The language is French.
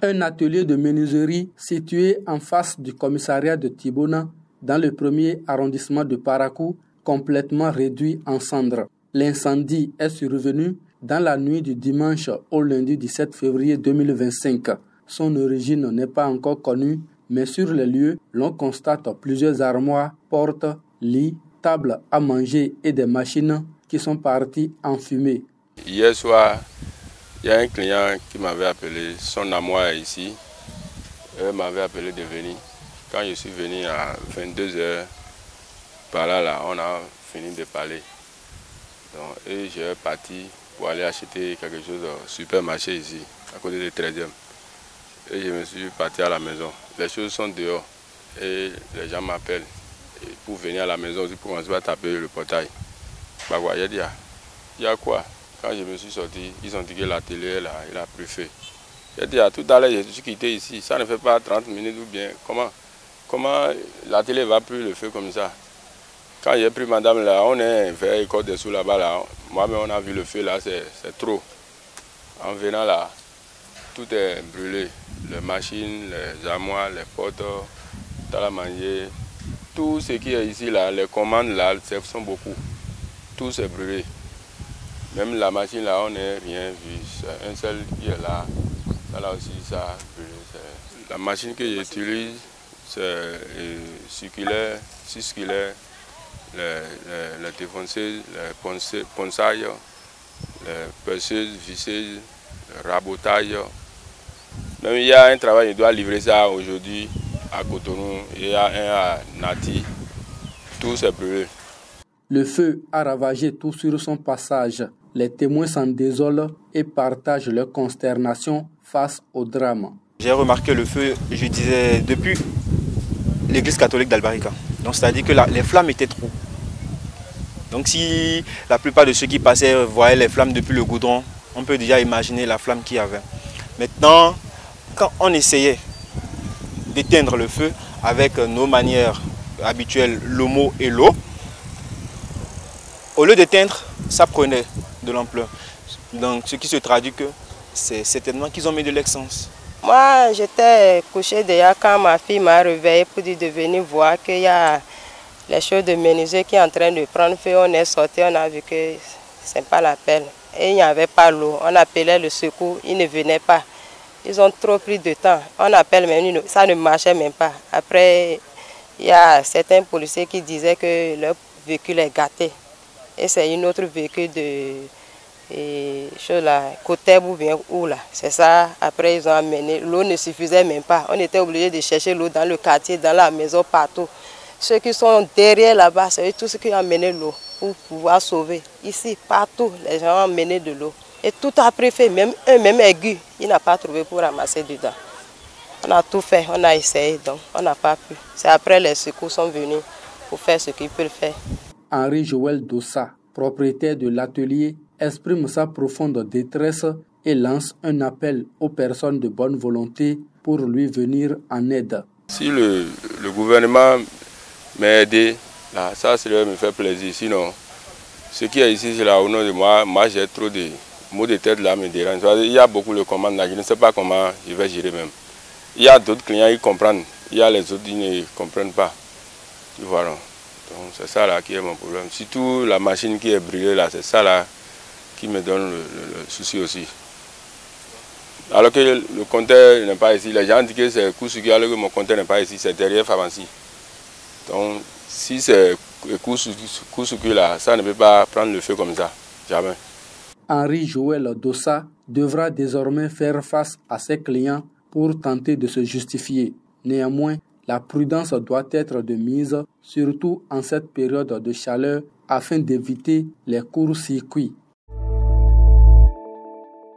Un atelier de menuiserie situé en face du commissariat de Tibona, dans le premier arrondissement de Parakou, complètement réduit en cendres. L'incendie est survenu dans la nuit du dimanche au lundi 17 février 2025. Son origine n'est pas encore connue, mais sur les lieux, l'on constate plusieurs armoires, portes, lits, tables à manger et des machines qui sont parties en fumée. Hier soir, il y a un client qui m'avait appelé, son armoire est ici. Il m'avait appelé de venir. Quand je suis venu à 22h, par là, on a fini de parler. Donc, et je suis parti pour aller acheter quelque chose au supermarché ici, à côté du 13e. Et je me suis parti à la maison. Les choses sont dehors et les gens m'appellent pour venir à la maison aussi pour commencer à taper le portail. Bah quoi, j'ai dit, il y a quoi? Quand je me suis sorti, ils ont dit que la télé là, il a pris feu. J'ai dit, tout à l'heure, je suis quitté ici. Ça ne fait pas 30 minutes ou bien. Comment la télé va plus le feu comme ça? Quand j'ai pris madame là, on est vers l'école des sous là-bas là. Moi-même, on a vu le feu là, c'est trop. En venant là, tout est brûlé. Les machines, les armoires, les portes, dans la manger. Tout ce qui est ici là, les commandes là, sont beaucoup. Tout s'est brûlé. Même la machine là, on n'a rien vu. C'est un seul qui est là. Ça là aussi, ça a brûlé. La machine que j'utilise, c'est circulaire, 6 circulaire, les défonceuses, les ponçages, les perceuses, visseuses, le rabotage. Même il y a un travail, il doit livrer ça aujourd'hui à Cotonou, il y a un à Nati. Tout s'est brûlé. Le feu a ravagé tout sur son passage. Les témoins s'en désolent et partagent leur consternation face au drame. J'ai remarqué le feu, je disais, depuis l'église catholique d'Albarica. Donc c'est-à-dire que les flammes étaient trop. Donc si la plupart de ceux qui passaient voyaient les flammes depuis le goudron, on peut déjà imaginer la flamme qu'il y avait. Maintenant, quand on essayait d'éteindre le feu avec nos manières habituelles, l'homo et l'eau, au lieu d'éteindre, ça prenait de l'ampleur. Donc ce qui se traduit que c'est certainement qu'ils ont mis de l'essence. Moi, j'étais couchée déjà quand ma fille m'a réveillée pour dire de venir voir qu'il y a les choses de menuiserie qui est en train de prendre feu. On est sorti, on a vu que ce n'est pas la peine. Et il n'y avait pas l'eau. On appelait le secours, ils ne venaient pas. Ils ont trop pris de temps. On appelle même, ça ne marchait même pas. Après, il y a certains policiers qui disaient que leur véhicule est gâté. Et c'est une autre véhicule de côté ou bien où là. C'est ça, après ils ont amené. L'eau ne suffisait même pas. On était obligé de chercher l'eau dans le quartier, dans la maison, partout. Ceux qui sont derrière là-bas, c'est tout ce qui a amené l'eau pour pouvoir sauver. Ici, partout, les gens ont amené de l'eau. Et tout a pris fait, même aigu, il n'a pas trouvé pour ramasser dedans. On a tout fait, on a essayé, donc on n'a pas pu. C'est après les secours sont venus pour faire ce qu'ils peuvent faire. Henri Joël Dossa, propriétaire de l'atelier, exprime sa profonde détresse et lance un appel aux personnes de bonne volonté pour lui venir en aide. Si le gouvernement m'a aidé, là, ça me fait plaisir. Sinon, ce qui est ici, c'est là au nom de moi, j'ai trop de maux de tête là, me dérange. Il y a beaucoup de commandes là, je ne sais pas comment je vais gérer même. Il y a d'autres clients qui comprennent, il y a les autres qui ne comprennent pas. Voilà. Donc c'est ça là qui est mon problème. Surtout la machine qui est brûlée là, c'est ça là qui me donne le souci aussi. Alors que le compteur n'est pas ici. Les gens disent que c'est Koussouki, alors que mon compteur n'est pas ici, c'est derrière Favancy. Donc si c'est Koussouki là, ça ne peut pas prendre le feu comme ça. Jamais. Henri Joël Dossa devra désormais faire face à ses clients pour tenter de se justifier. Néanmoins, la prudence doit être de mise, surtout en cette période de chaleur, afin d'éviter les courts-circuits.